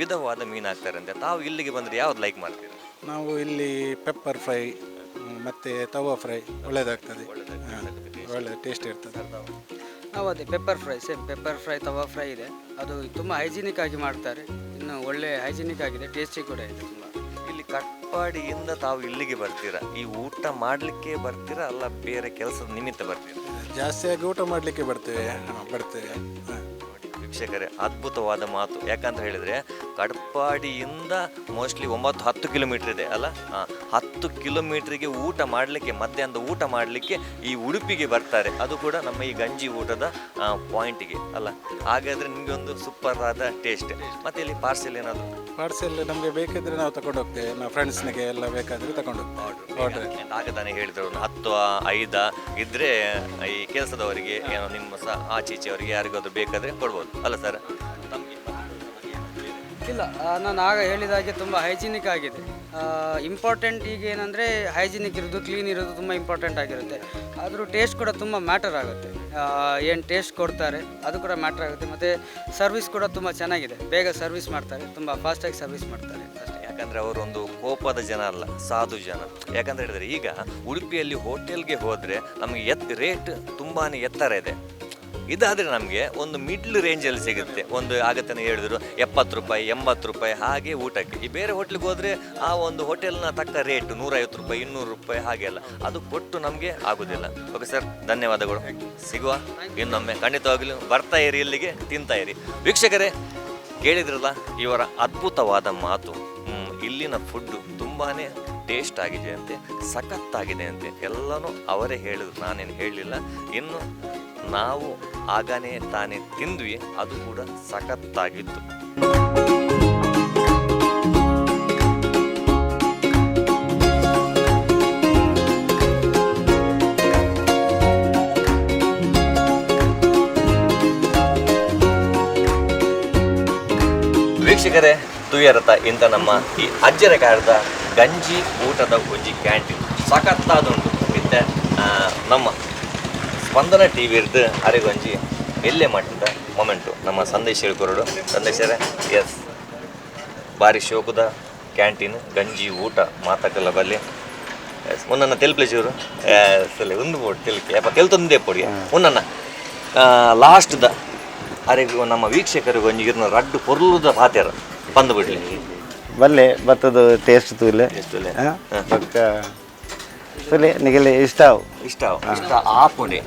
ವಿಧವಾದ ಮೀನು ಹಾಕ್ತಾರಂತೆ ತಾವು ಇಲ್ಲಿಗೆ ಬಂದರೆ ಯಾವ್ದು ಲೈಕ್ ಮಾಡ್ತೀರಾ ನಾವು ಇಲ್ಲಿ ಪೆಪ್ಪರ್ ಫ್ರೈ ಮತ್ತು ತವಾ ಫ್ರೈ ಒಳ್ಳೆಯದಾಗ್ತದೆ ಒಳ್ಳೆ ಟೇಸ್ಟ್ ಇರ್ತದೆ ನಾವು ಅದೇ pepper fry same pepper fry tawa fry ಇದೆ ಅದು ತುಂಬ ಹೈಜಿನಿಕ್ ಆಗಿ ಮಾಡ್ತಾರೆ ಇನ್ನು ಒಳ್ಳೆ ಹೈಜಿನಿಕ್ ಆಗಿದೆ ಟೇಸ್ಟಿ ಕೂಡ ಇದೆ ತುಂಬ ಇಲ್ಲಿ ಕಟ್ಪಾಡಿಯಿಂದ ತಾವು ಇಲ್ಲಿಗೆ ಬರ್ತೀರಾ ಈ ಊಟ ಮಾಡಲಿಕ್ಕೆ ಬರ್ತೀರಾ ಅಲ್ಲ ಬೇರೆ ಕೆಲಸದ ನಿಮಿತ್ತ ಬರ್ತೀರಾ ಜಾಸ್ತಿಯಾಗಿ ಊಟ ಮಾಡಲಿಕ್ಕೆ ಬರ್ತೇವೆ ವೀಕ್ಷಕರೇ ಅದ್ಭುತವಾದ ಮಾತು ಯಾಕಂತ ಹೇಳಿದ್ರೆ ಕಟ್ಪಾಡಿಯಿಂದ ಮೋಸ್ಟ್ಲಿ 9-10 ಕಿಲೋಮೀಟರ್ ಇದೆ ಅಲ್ಲ 10 ಕಿಲೋಮೀಟ್ರಿಗೆ ಊಟ ಮಾಡಲಿಕ್ಕೆ ಮಧ್ಯಾಹ್ನದ ಊಟ ಮಾಡಲಿಕ್ಕೆ ಈ ಉಡುಪಿಗೆ ಬರ್ತಾರೆ ಅದು ಕೂಡ ನಮ್ಮ ಈ ಗಂಜಿ ಊಟದ ಪಾಯಿಂಟಿಗೆ ಅಲ್ಲ ಹಾಗಾದ್ರೆ ನಿಮಗೆ ಒಂದು ಸೂಪರ್ ಆದ ಟೇಸ್ಟ್ ಮತ್ತೆ ಇಲ್ಲಿ ಪಾರ್ಸೆಲ್ ಏನಾದ್ರು ಪಾರ್ಸೆಲ್ ನಮಗೆ ಬೇಕಿದ್ರೆ ನಾವು ತಗೊಂಡು ಹೋಗ್ತೇವೆ ನಾವು ಫ್ರೆಂಡ್ಸ್ನಿಗೆ ಎಲ್ಲ ಬೇಕಾದರೆ ತಗೊಂಡು ಹೋಗ್ತೇವೆ ಆಗ ತಾನೇ ಹೇಳಿದ್ರು ಒಂದು 10-5 ಇದ್ರೆ ಈ ಕೆಲಸದವರಿಗೆ ಏನೋ ನಿಮ್ಮ ಆಚೀಚೆಯವರಿಗೆ ಯಾರಿಗಾದ್ರೂ ಬೇಕಾದ್ರೆ ಕೊಡ್ಬೋದು ಅಲ್ಲ ಸರ್ ಇಲ್ಲ ನಾನು ಆಗ ಹೇಳಿದಾಗೆ ತುಂಬ ಹೈಜಿನಿಕ್ ಆಗಿದೆ ಇಂಪಾರ್ಟೆಂಟ್ ಈಗ ಏನಂದರೆ ಹೈಜಿನಿಕ್ ಇರೋದು ಕ್ಲೀನ್ ಇರೋದು ತುಂಬ ಇಂಪಾರ್ಟೆಂಟ್ ಆಗಿರುತ್ತೆ ಆದರೂ ಟೇಸ್ಟ್ ಕೂಡ ತುಂಬ ಮ್ಯಾಟರ್ ಆಗುತ್ತೆ ಏನು ಟೇಸ್ಟ್ ಕೊಡ್ತಾರೆ ಅದು ಕೂಡ ಮ್ಯಾಟರ್ ಆಗುತ್ತೆ ಮತ್ತು ಸರ್ವಿಸ್ ಕೂಡ ತುಂಬ ಚೆನ್ನಾಗಿದೆ ಬೇಗ ಸರ್ವಿಸ್ ಮಾಡ್ತಾರೆ ತುಂಬ ಫಾಸ್ಟಾಗಿ ಸರ್ವಿಸ್ ಮಾಡ್ತಾರೆ ಅಷ್ಟೇ ಯಾಕಂದರೆ ಅವರೊಂದು ಕೋಪದ ಜನ ಅಲ್ಲ ಸಾಧು ಜನ ಯಾಕಂತ ಹೇಳಿದ್ರೆ ಈಗ ಉಡುಪಿಯಲ್ಲಿ ಹೋಟೆಲ್ಗೆ ಹೋದರೆ ನಮಗೆ ರೇಟ್ ತುಂಬಾ ಎತ್ತರ ಇದೆ ಇದಾದರೆ ನಮಗೆ ಒಂದು ಮಿಡ್ಲ್ ರೇಂಜಲ್ಲಿ ಸಿಗುತ್ತೆ ಒಂದು ಆಗತ್ತಾನೆ ಹೇಳಿದ್ರು 70 ರೂಪಾಯಿ 80 ರೂಪಾಯಿ ಹಾಗೆ ಊಟಕ್ಕೆ ಈ ಬೇರೆ ಹೋಟ್ಲಿಗೆ ಹೋದರೆ ಆ ಒಂದು ಹೋಟೆಲ್ನ ತಕ್ಕ ರೇಟ್ 150 ರೂಪಾಯಿ 200 ರೂಪಾಯಿ ಹಾಗೆ ಅಲ್ಲ ಅದು ಕೊಟ್ಟು ನಮಗೆ ಆಗೋದಿಲ್ಲ ಓಕೆ ಸರ್ ಧನ್ಯವಾದಗಳು ಸಿಗುವ ಇನ್ನೊಮ್ಮೆ ಖಂಡಿತವಾಗಲೂ ಬರ್ತಾ ಇರಿ ಇಲ್ಲಿಗೆ ತಿಂತಾ ಇರಿ ವೀಕ್ಷಕರೇ ಕೇಳಿದ್ರಲ್ಲ ಇವರ ಅದ್ಭುತವಾದ ಮಾತು ಇಲ್ಲಿನ ಫುಡ್ಡು ತುಂಬಾ ಟೇಸ್ಟ್ ಆಗಿದೆ ಅಂತೆ ಸಖತ್ತಾಗಿದೆ ಅಂತೆ ಎಲ್ಲನೂ ಅವರೇ ಹೇಳಿದ್ರು ನಾನೇನು ಹೇಳಲಿಲ್ಲ ಇನ್ನು ನಾವು ಆಗನೇ ತಾನೇ ತಿಂದ್ವಿ ಅದು ಕೂಡ ಸಖತ್ತಾಗಿತ್ತು ವೀಕ್ಷಕರೇ ತುಯರತ ಇಂಥ ನಮ್ಮ ಈ ಅಜ್ಜರ ಕಾಲದ ಗಂಜಿ ಊಟದ ಒಂಜಿ ಕ್ಯಾಂಟೀನ್ ಸಖತ್ತಾದುಂಟು ಮತ್ತೆ ನಮ್ಮ ಸ್ಪಂದನ ಟಿ ವಿ ಇರ್ದು ಅರೆಗೊಂಜಿ ಎಲ್ಲೇ ಮಾಡಿದ ಮೊಮೆಂಟು ನಮ್ಮ ಸಂದೇಶ್ ಹೇಳ್ಕೊರೋಡು ಸಂದೇಶರೇ ಎಸ್ ಭಾರಿ ಶೋಕದ ಕ್ಯಾಂಟೀನ್ ಗಂಜಿ ಊಟ ಮಾತಕ್ಕಲ್ಲ ಬಲ್ಲಿ ಎಸ್ ಮುನ್ನ ತೆಲ್ಪ್ಲೇಜ್ ಇವರು ಸಲ ಒಂದು ಬೋಟ್ ತೆಲ್ಕೆ ಅಪ್ಪ ತೆಲ್ತೊಂದೇ ಪೊಡಿ ಮುನ್ನ ಲಾಸ್ಟ್ದ ಅರೆಗೂ ನಮ್ಮ ವೀಕ್ಷಕರಿಗೆ ಒಂದು ಇರ್ನ ರಡ್ಡು ಪೊರ್ಲುದ ಪಾತ್ಯಾರ ಬಂದು ಬಿಡ್ಲಿ ಬಲ್ಲೆ ಬತ್ತದು ಟೇಸ್ಟ್ ತೂಲೆ ಬಕ್ಕ ತುಲೆ ನಿಗಲೆ ಇಷ್ಟ ಇಷ್ಟ ಆಪುಂಡೆ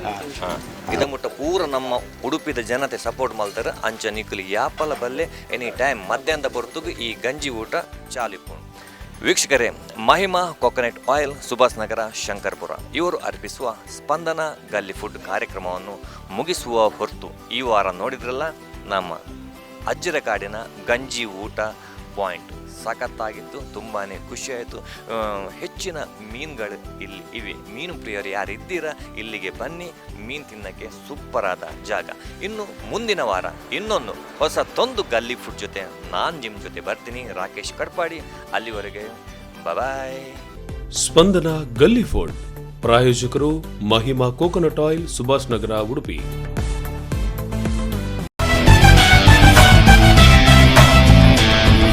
ಇದ ಮುಟ್ಟ ಪೂರ ನಮ್ಮ ಉಡುಪಿದ ಜನತೆ ಸಪೋರ್ಟ್ ಮಾಡ್ತಾರೆ ಅಂಚ ನಿಕ್ಕಲಿ ಯಾಪಲ ಬಲ್ಲೆ ಎನಿ ಟೈಮ್ ಮಧ್ಯಾಹ್ನದ ಹೊರತುಗು ಈ ಗಂಜಿ ಊಟ ಚಾಲಿಪುಂಡು ವೀಕ್ಷಕರೇ ಮಹಿಮಾ ಕೊಕೊನಟ್ ಆಯಿಲ್ ಸುಭಾಸ್ ನಗರ ಶಂಕರ್ಪುರ ಇವರು ಅರ್ಪಿಸುವ ಸ್ಪಂದನ ಗಲ್ಲಿ ಫುಡ್ ಕಾರ್ಯಕ್ರಮವನ್ನು ಮುಗಿಸುವ ಹೊರತು ಈ ವಾರ ನೋಡಿದ್ರಲ್ಲ ನಮ್ಮ ಅಜ್ಜರ ಕಾಡಿನ ಗಂಜಿ ಊಟ ಪಾಯಿಂಟ್ ಸಖತ್ತಾಗಿತ್ತು ತುಂಬಾ ಖುಷಿಯಾಯಿತು ಹೆಚ್ಚಿನ ಮೀನುಗಳು ಇಲ್ಲಿ ಇವೆ ಮೀನು ಪ್ರಿಯರು ಯಾರು ಇದ್ದೀರಾ ಇಲ್ಲಿಗೆ ಬನ್ನಿ ಮೀನು ತಿನ್ನಕ್ಕೆ ಸೂಪರ್ ಆದ ಜಾಗ ಇನ್ನು ಮುಂದಿನ ವಾರ ಇನ್ನೊಂದು ಹೊಸತೊಂದು ಗಲ್ಲಿ ಫುಡ್ ಜೊತೆ ನಾನು ನಿಮ್ಮ ಜೊತೆ ಬರ್ತೀನಿ ರಾಕೇಶ್ ಕಡ್ಪಾಡಿ ಅಲ್ಲಿವರೆಗೆ ಬಾಯ್. ಸ್ಪಂದನ ಗಲ್ಲಿ ಫುಡ್ ಪ್ರಾಯೋಜಕರು ಮಹಿಮಾ ಕೋಕೋನಟ್ ಆಯಿಲ್ ಸುಭಾಸ್ ನಗರ ಉಡುಪಿ.